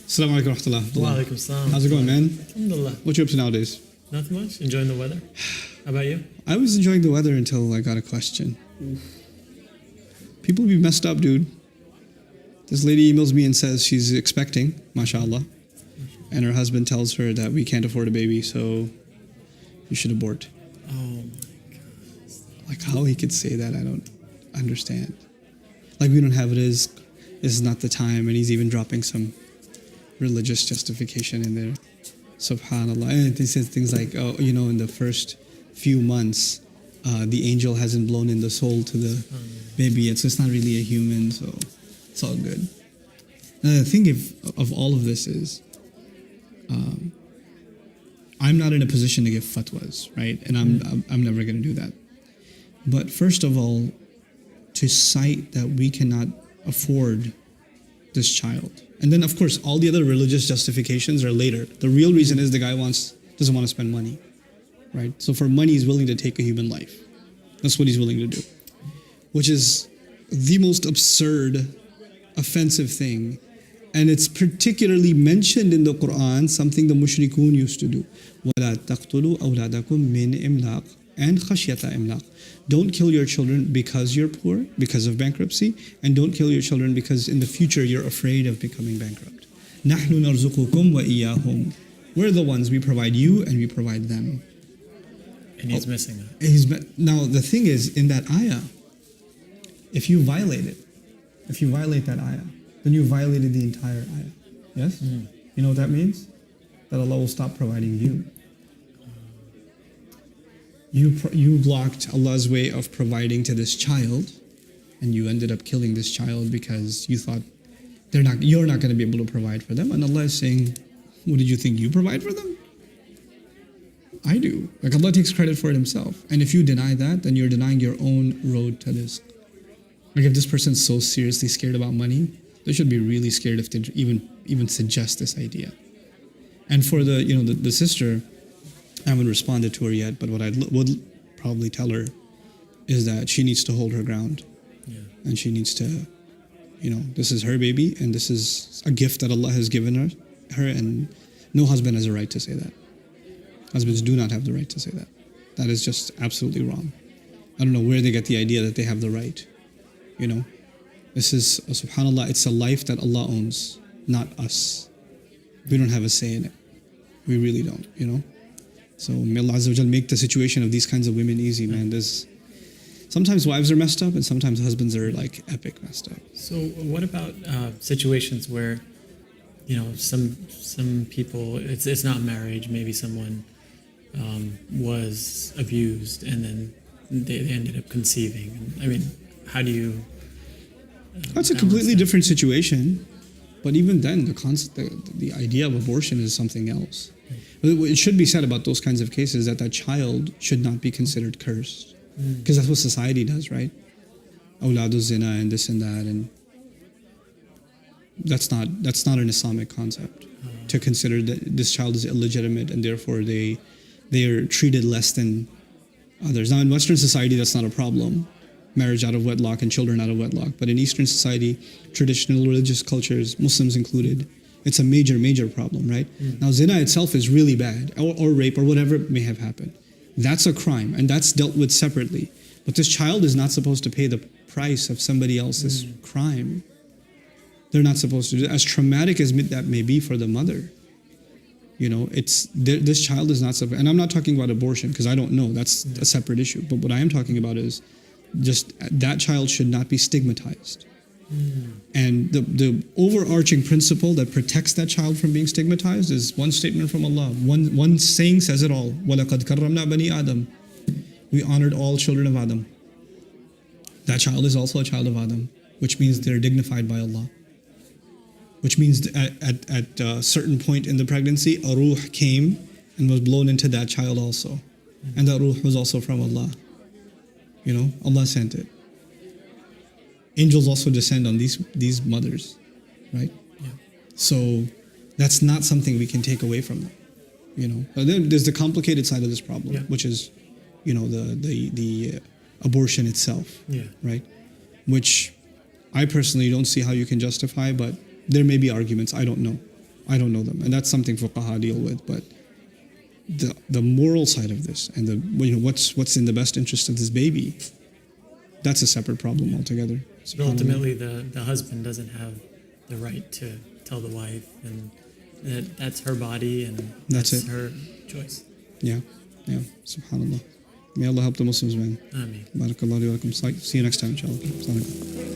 Assalamu alaikum wa rahmatullah. Wa alaikum salam. How's it going, man? Alhamdulillah. What you up to nowadays? Nothing much. Enjoying the weather. How about you? I was enjoying the weather until I got a question. People be messed up, dude. This lady emails me and says she's expecting, mashallah, and her husband tells her that we can't afford a baby, so you should abort. Oh my God. Like, how he could say that, I don't understand. Like, we don't have rizq, this is not the time, and he's even dropping some religious justification in there. Subhanallah. And he says things like, oh, you know, in the first few months, the angel hasn't blown in the soul to the baby yet, so it's not really a human, so it's all good. Now, the thing of all of this is, I'm not in a position to give fatwas, right? And I'm never going to do that. But first of all, to cite that we cannot afford this child. And then, of course, all the other religious justifications are later. The real reason is the guy doesn't want to spend money, right? So for money, he's willing to take a human life. That's what he's willing to do, which is the most absurd, offensive thing. And it's particularly mentioned in the Quran, something the mushrikun used to do. وَلَا تَقْتُلُوا أَوْلَادَكُم مِّنْ إِمْلَاقٍ and خَشْيَةَ إِمْلَاقٍ. Don't kill your children because you're poor, because of bankruptcy, and don't kill your children because in the future you're afraid of becoming bankrupt. نَحْنُ نَرْزُقُكُمْ وَإِيَّاهُمْ. We're the ones, we provide you and we provide them. And he's missing that. Now the thing is, in that ayah, if you violate that ayah, then you violated the entire ayah. Yes? Mm. You know what that means? That Allah will stop providing you. You blocked Allah's way of providing to this child, and you ended up killing this child because you thought you're not going to be able to provide for them. And Allah is saying, what did you think you provide for them? I do. Like, Allah takes credit for it himself. And if you deny that, then you're denying your own road to this. Like, if this person's so seriously scared about money, they should be really scared if they even suggest this idea. And for the sister, I haven't responded to her yet, but what I would probably tell her is that she needs to hold her ground. Yeah. And she needs to, this is her baby, and this is a gift that Allah has given her, and no husband has a right to say that. Husbands do not have the right to say that. That is just absolutely wrong. I don't know where they get the idea that they have the right. This is, subhanAllah, it's a life that Allah owns, not us. We don't have a say in it. We really don't, So may Allah Azza wa Jal make the situation of these kinds of women easy, man. Sometimes wives are messed up and sometimes husbands are like epic messed up. So what about situations where, some people, it's not marriage, maybe someone was abused and then they ended up conceiving. I mean, how do you... That's a completely different situation. But even then, the idea of abortion is something else. It should be said about those kinds of cases that child should not be considered cursed. Because that's what society does, right? Awladu zina and this and that. And that's not an Islamic concept. To consider that this child is illegitimate and therefore they are treated less than others. Now in Western society, that's not a problem. Marriage out of wedlock and children out of wedlock. But in Eastern society, traditional religious cultures, Muslims included, it's a major, major problem, right? Now, zina itself is really bad, or rape, or whatever may have happened. That's a crime, and that's dealt with separately. But this child is not supposed to pay the price of somebody else's crime. They're not supposed to do that. As traumatic as that may be for the mother, this child is not supposed, and I'm not talking about abortion, because I don't know, that's a separate issue. But what I am talking about is, just that child should not be stigmatized. And the overarching principle that protects that child from being stigmatized is one statement from Allah. One saying says it all. وَلَقَدْ كَرَّمْنَا بَنِي آدَمَ. We honored all children of Adam. That child is also a child of Adam, which means they're dignified by Allah. Which means at a certain point in the pregnancy, a ruh came and was blown into that child also. And that ruh was also from Allah. Allah sent it. Angels also descend on these mothers, right? Yeah. So that's not something we can take away from them. But then there's the complicated side of this problem, which is, the abortion itself, Yeah. right? Which I personally don't see how you can justify, but there may be arguments. I don't know. I don't know them, and that's something fuqaha deal with. But the moral side of this and the what's in the best interest of this baby, that's a separate problem altogether. But ultimately, the husband doesn't have the right to tell the wife, and that's her body, and that's her choice. Yeah, yeah. Subhanallah. May Allah help the Muslims, man. Ameen. Barakallahu wa lakum. See you next time, inshallah. Assalamu alaikum.